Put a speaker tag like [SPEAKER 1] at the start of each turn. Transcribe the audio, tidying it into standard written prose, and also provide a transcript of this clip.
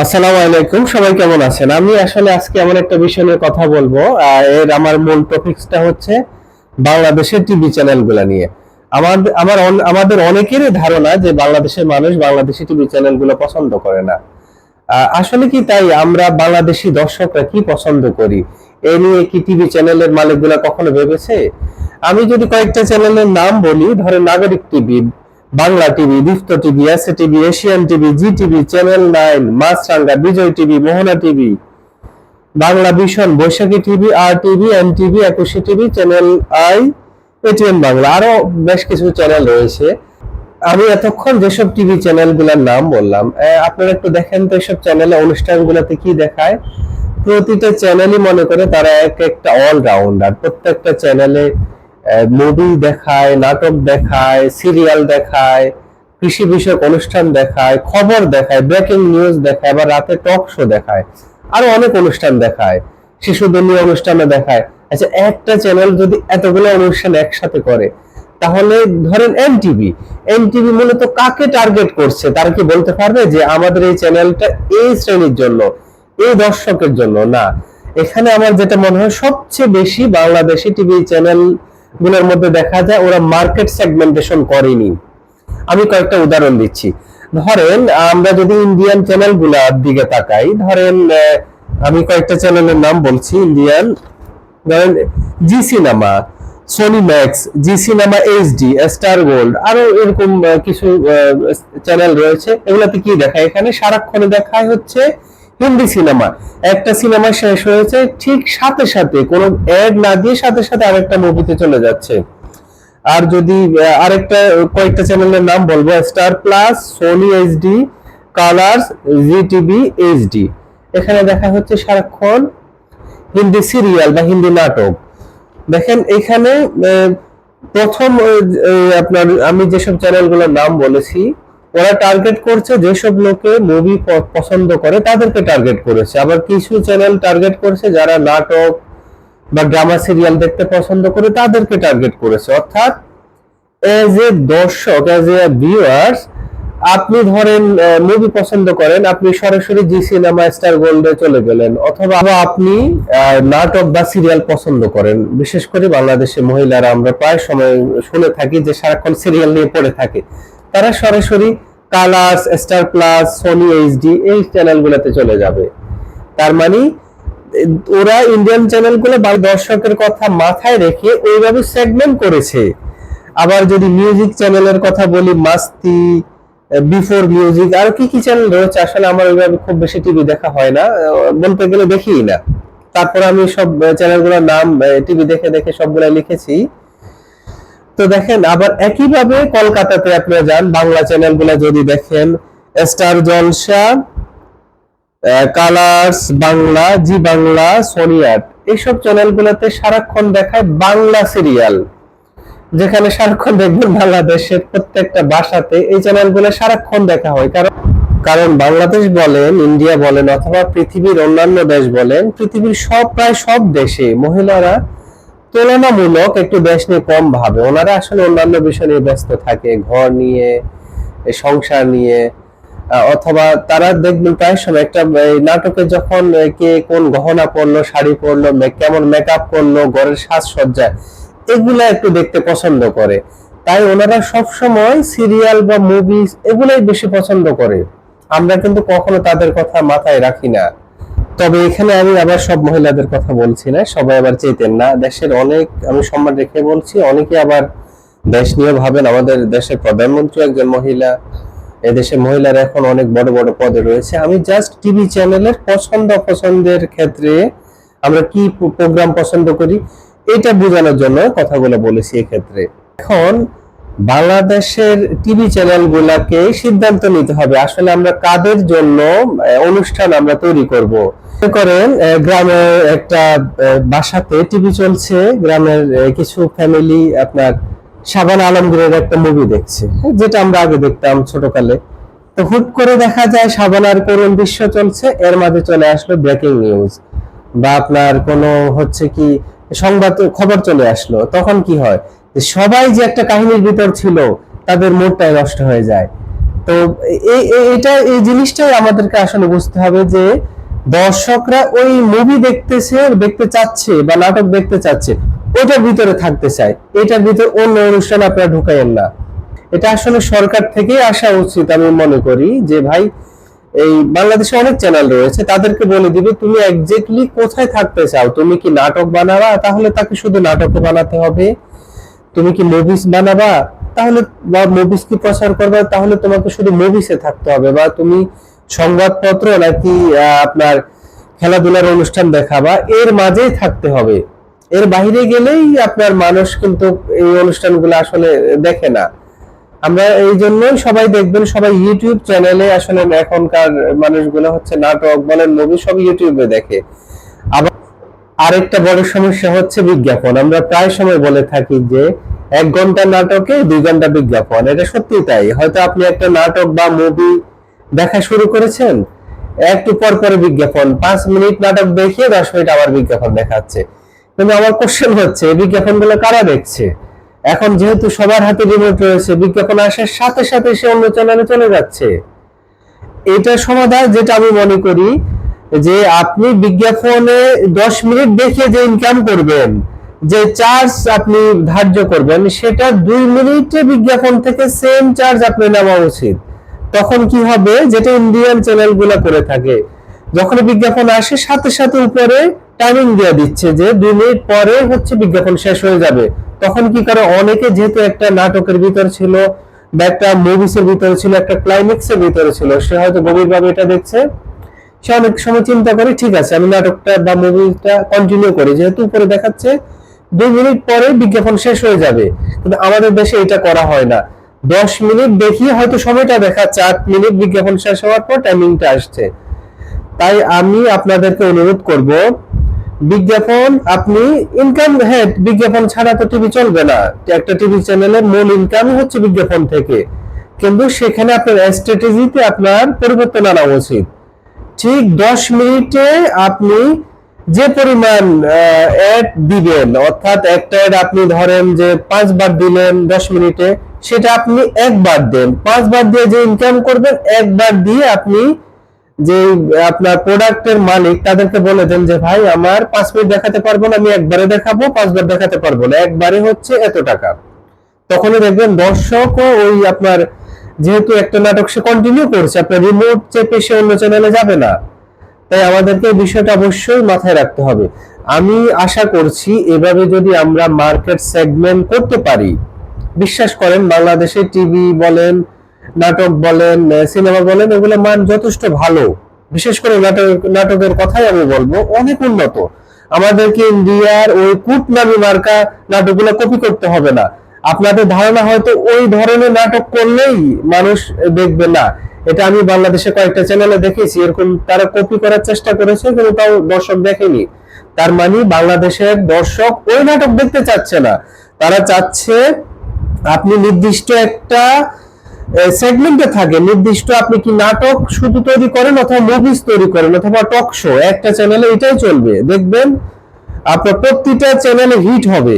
[SPEAKER 1] আসসালামু আলাইকুম, সবাই কেমন আছেন? আমি আসলে আজকে এমন একটা বিষয় নিয়ে কথা বলবো। আমার মূল টপিকসটা হচ্ছে বাংলাদেশের টিভি চ্যানেলগুলো নিয়ে। আমাদের অনেকেরই ধারণা যে বাংলাদেশের মানুষ বাংলাদেশি টিভি চ্যানেলগুলো পছন্দ করে না। আসলে কি তাই? আমরা বাংলাদেশি দর্শকরা কি পছন্দ করি এ নিয়ে কি টিভি চ্যানেলের মালিকগুলা কখনো ভেবেছে? আমি যদি কয়েকটা চ্যানেলের নাম বলি, ধরেন Nagorik TV, Bangla TV, Deepto TV, SA TV, Asian TV, Zee TV, channel 9, Maasranga, Bijoy TV, Mohona TV, Bangla Vision, Boishakhi TV, R TV, N TV, Ekushey TV, channel I, ATN Bangla, আরো বেশ কিছু চ্যানেল রয়েছে। আমি এতক্ষণ যেসব টিভি চ্যানেলগুলোর নাম বললাম, আপনারা একটু দেখেন তো এসব চ্যানেলে অনুষ্ঠানগুলোতে কি দেখায়। প্রতিটা চ্যানেলই মনে করে তারা এক একটা অলরাউন্ডার। প্রত্যেকটা চ্যানেলে মুভি দেখায়, নাটক দেখায়, সিরিয়াল দেখায়, কৃষি বিষয়ক অনুষ্ঠান দেখায়, খবর দেখায়, ব্রেকিং নিউজ দেখায়, আবার রাতে টক শো দেখায়, আরো অনেক অনুষ্ঠান দেখায়, শিশুদের নিয়ে অনুষ্ঠানও দেখায়। আচ্ছা, একটা চ্যানেল যদি এতগুলো অনুষ্ঠান একসাথে করে, তাহলে ধরেন এনটিভি, এনটিভি মূলত কাকে টার্গেট করছে? তারা কি বলতে পারবে যে আমাদের এই চ্যানেলটা এই শ্রেণীর জন্য, এই দর্শকের জন্য? না, এখানে আমার যেটা মনে হয় সবচেয়ে বেশি বাংলাদেশি টিভি চ্যানেল গুলোর মধ্যে দেখা যায় ওরা মার্কেট সেগমেন্টেশন করেনি। আমি কয়েকটা উদাহরণ দিচ্ছি। ধরেন আমরা যদি ইন্ডিয়ান চ্যানেল গুলার দিকে তাকাই, ধরেন আমি কয়েকটা চ্যানেলের নাম বলছি ইন্ডিয়ান। ধরেন জি সিনেমা, সোনি ম্যাক্স, জি সিনেমা এইচডি, স্টার গোল্ড, আরো এরকম কিছু চ্যানেল রয়েছে। এগুলাতে কি দেখায়? এখানে সারাক্ষণে দেখায় হচ্ছে হিন্দি সিনেমা। একটা সিনেমা শেষ হয়েছে, ঠিক সাথে সাথে কোনো অ্যাড না দিয়ে সাথে সাথে আরেকটা মুভিতে চলে যাচ্ছে। আর যদি আরেকটা কয়েকটা চ্যানেলের নাম বলবো, Star Plus, Sony HD, Colors, Zee TV HD, এখানে দেখা হচ্ছে সারাক্ষণ হিন্দি সিরিয়াল বা হিন্দি নাটক। দেখেন এখানে প্রথম আপনার আমি যেসব চ্যানেলগুলোর নাম বলেছি, ওরা টার্গেট করছে যেসব লোকে মুভি পছন্দ করে তাদেরকে টার্গেট করেছে। আবার কিছু চ্যানেল টার্গেট করছে যারা নাটক বা ড্রামা সিরিয়াল দেখতে পছন্দ করে তাদেরকে টার্গেট করেছে। অর্থাৎ এজ এ দর্শক, এজ এ ভিউয়ার্স, আপনি ধরেন মুভি পছন্দ করেন, আপনি সরাসরি জি সিনেমা, স্টার গোল্ডে চলে গেলেন। অথবা আপনি নাটক বা সিরিয়াল পছন্দ করেন, বিশেষ করে বাংলাদেশে মহিলারা আমরা প্রায় সময় শুনে থাকি যে সারাক্ষণ সিরিয়াল নিয়ে পড়ে থাকে, তারা সরাসরি Colors, Star Plus, Sony HD এই চ্যানেলগুলোতে চলে যাবে। তার মানে ওরা ইন্ডিয়ান চ্যানেলগুলো বা দর্শকের কথা মাথায় রেখে ওইভাবে সেগমেন্ট করেছে। আবার যদি মিউজিক চ্যানেলের কথা বলি, মাস্তি, বিফোর মিউজিক, আর কি কি চ্যানেল রয়েছে, আসলে আমার ওইভাবে খুব বেশি টিভি দেখা হয় না, বলতে গেলে দেখিই না। তারপর আমি সব চ্যানেলগুলোর নাম টিভি দেখে দেখে সবগুলা লিখেছি। তো দেখেন, আবার একইভাবে কলকাতাতে আপনারা যান, বাংলা চ্যানেলগুলো যদি দেখেন, স্টার জলসা, কালার্স বাংলা, জি বাংলা, সোনি আট, এইসব চ্যানেলগুলোতে সারাক্ষণ দেখায় বাংলা সিরিয়াল, যেখানে সারাক্ষণ দেখবেন বাংলাদেশের প্রত্যেকটা ভাষাতে এই চ্যানেলগুলো সারাক্ষণ দেখা হয়। কারণ কারণ বাংলাদেশ বলেন, ইন্ডিয়া বলেন, অথবা পৃথিবীর অন্যান্য দেশ বলেন, পৃথিবীর প্রায় সব দেশে মহিলারা তুলনামূলক একটু দেশ নিয়ে কম ভাবে। ওনারা আসলে অন্যান্য বিষয় নিয়ে ব্যস্ত থাকে, ঘর নিয়ে, সংসার নিয়ে, অথবা তারা দেখবেন প্রায় সময় একটা নাটকে যখন কে কোন গহনা পরলো, শাড়ি পরলো, কেমন মেকআপ করলো, ঘরের সাজসজ্জা, এগুলা একটু দেখতে পছন্দ করে। তাই ওনারা সব সময় সিরিয়াল বা মুভিজ এগুলাই বেশি পছন্দ করে। আমরা কিন্তু কখনো তাদের কথা মাথায় রাখি না। তবে এখানে আমি আবার সব মহিলাদের কথা বলছি না, সবাই আবার চেতেন না। দেশের অনেক, আমি সম্মান রেখে বলছি, অনেকে আবার দেশ নিয়ে ভাবেন। আমাদের দেশের প্রধানমন্ত্রী একজন মহিলা, এদেশে মহিলারা এখন অনেক বড় বড় পদে রয়েছে। আমি জাস্ট টিভি চ্যানেলের পছন্দ অপছন্দের ক্ষেত্রে আমরা কি প্রোগ্রাম পছন্দ করি এটা বোঝানোর জন্য কথাগুলো বলেছি এক্ষেত্রে। এখন বাংলাদেশের টিভি চ্যানেল গুলাকে সিদ্ধান্ত নিতে হবে আসলে আমরা কাদের জন্য অনুষ্ঠান আমরা তৈরি করব। মনে করেন গ্রামের একটা বাসাতে টিভি চলছে, গ্রামের কিছু ফ্যামিলি আপনার শাবানা আলমগীরের একটা মুভি দেখছে, যেটা আমরা আগে দেখতাম ছোটকালে। তো হুট করে দেখা যায় শাবানার করুণ দৃশ্য চলছে, এর মাঝে চলে আসলো ব্রেকিং নিউজ বা আপনার কোনো হচ্ছে কি সংবাদ খবর চলে আসলো। তখন কি হয়, সবাই যে একটা কাহিনীর ভিতর ছিল তাদের মুডটাই নষ্ট হয়ে যায়। তো এই জিনিসটাই আমাদেরকে আসলে বুঝতে হবে যে দর্শকরা ওই মুভি দেখতে চাচ্ছে বা নাটক দেখতে চাচ্ছে, ওটার ভিতরে থাকতে চায়, এটার ভিতরে অন্য অনুষ্ঠান আপনারা ঢুকাইয়েন না। এটা আসলে সরকার থেকেই আসা উচিত আমি মনে করি যে ভাই এই বাংলাদেশে অনেক চ্যানেল রয়েছে, তাদেরকে বলে দিবে তুমি এক্স্যাক্টলি কোথায় থাকতে চাও। তুমি কি নাটক বানাবা, তাহলে তাকে শুধু নাটক বানাতে হবে। তুমি কি মুভিস বানাবা, তাহলে বা মুভিস কি প্রচার করবে, তাহলে তোমাকে শুধু মুভিসে থাকতে হবে। বা তুমি সংবাদপত্র নাকি আপনার খেলাধুলার অনুষ্ঠান দেখাবা, এর মাঝেই থাকতে হবে। এর বাইরে গেলেই আপনার মানুষ কিন্তু এই অনুষ্ঠানগুলো আসলে দেখে না। আমরা এই জন্যই সবাই দেখবেন সবাই ইউটিউব চ্যানেলে আসলে এখনকার মানুষগুলো হচ্ছে নাটক বলেন মুভি সব ইউটিউবে দেখে। আবার আরেকটা বড় সমস্যা হচ্ছে বিজ্ঞাপন। আমরা প্রায় সময় বলে থাকি যে 1 ঘন্টা নাটকে 2 ঘন্টা বিজ্ঞাপন। এটা সত্যি তাই। হয়তো আপনি একটা নাটক বা মুভি দেখা শুরু করেছেন, একটু পর পরে বিজ্ঞাপন, 5 মিনিট নাটক দেখিয়ে 10 মিনিট আবার বিজ্ঞাপন দেখাচ্ছে। কিন্তু আমার কোশ্চেন হচ্ছে এই বিজ্ঞাপনগুলো কারা দেখছে? এখন যেহেতু সবার হাতে রিমোট রয়েছে, বিজ্ঞাপন আসার সাথে সাথে সে অন্য চ্যানেলে চলে যাচ্ছে। এটা সমাধান যেটা আমি মনে করি যে আপনি বিজ্ঞাপনে 10 মিনিট দেখে যে ইনকাম করবেন, যে চার্জ আপনি ধার্য করবেন, সেটা 2 মিনিটে বিজ্ঞাপন থেকে সেম চার্জ আপনি নেওয়া উচিত। তখন কি হবে, যেটা ইন্ডিয়ান চ্যানেলগুলো করে থাকে, যখন বিজ্ঞাপন আসে সাথে সাথে উপরে টাইমিং দিয়ে দিচ্ছে যে 2 মিনিট পরে হচ্ছে বিজ্ঞাপন শেষ হয়ে যাবে। তখন কি করে, অনেকে যেহেতু একটা নাটকের ভিতর ছিল বা একটা মুভিসের ভিতরে ছিল, একটা ক্লাইম্যাক্সের ভিতরে ছিল, সে হয়তো গভীরভাবে এটা দেখছে। সে অনেক সময় চিন্তা করে ঠিক আছে আমি নাটকটা বা মুভিটা কন্টিনিউ করি, যেহেতু উপরে দেখাচ্ছে 2 মিনিট পরে বিজ্ঞাপন শেষ হয়ে যাবে। কিন্তু আমাদের দেশে এটা করা হয় না। 10 মিনিট দেখিয়ে হয়তো সময়টা দেখাচ্ছে, 8 মিনিট বিজ্ঞাপন শেষ হওয়ার পর টাইমিংটা আসছে। তাই আমি আপনাদেরকে অনুরোধ করব, বিজ্ঞাপন আপনি ইনকাম, হ্যাঁ বিজ্ঞাপন ছাড়া তো টিভি চলবে না। একটা টিভি চ্যানেলের মূল ইনকাম হচ্ছে বিজ্ঞাপন থেকে, কিন্তু সেখানে আপনার স্ট্র্যাটেজিতে আপনার পরিবর্তন আনা উচিত। ঠিক 10 মিনিটে আপনি যে পরিমাণ অ্যাড দিবেন, অর্থাৎ একটা অ্যাড আপনি ধরেন যে 5 বার দিলেন 10 মিনিটে, সেটা আপনি 1 বার দেন। 5 বার দিয়ে যে ইনকাম করবেন, 1 বার দিয়ে আপনি যে আপনার প্রোডাক্টের মালিক তাদেরকে বলে দেন যে ভাই আমার 5 মিনিট দেখাতে পারবো না, আমি একবারে দেখাবো, 5 বার দেখাতে পারবো না, একবারে হচ্ছে এত টাকা। তখনই দেখবেন দর্শকও ওই আপনার, যেহেতু একটা নাটক সে কন্টিনিউ করছে, আপনার রিমোট চেপে সে অন্য চ্যানেলে যাবে না। তাই আমাদেরকে এই বিষয়টা অবশ্যই মাথায় রাখতে হবে। আমি আশা করছি এভাবে যদি আমরা মার্কেট সেগমেন্ট করতে পারি, বিশ্বাস করেন বাংলাদেশে টিভি বলেন, নাটক বলেন, সিনেমা বলেন, এগুলো মান যথেষ্ট ভালো। বিশেষ করে নাটকের কথাই আমি বলবো, অনেক উন্নত। আমাদেরকে ইন্ডিয়ার ওই কুট নামি মার্কা নাটকগুলো কপি করতে হবে না। আপনাদের ধারণা হয়তো ওই ধরনের নাটক করলেই মানুষ দেখবে না। এটা আমি বাংলাদেশে কয়েকটা চ্যানেলে দেখেছি, এরকম তারা কপি করার চেষ্টা করেছে কিন্তু তাও দর্শক দেখেনি। তার মানে বাংলাদেশের দর্শক ওই নাটক দেখতে চাচ্ছে না, তারা চাচ্ছে আপনি নির্দিষ্ট একটা সেগমেন্টে থাকে, নির্দিষ্ট আপনি কি নাটক শুধু তৈরি করেন অথবা মুভিজ তৈরি করেন অথবা টক শো, একটা চ্যানেলে এটাই চলবে। দেখবেন আপনার প্রতিটা চ্যানেলে হিট হবে।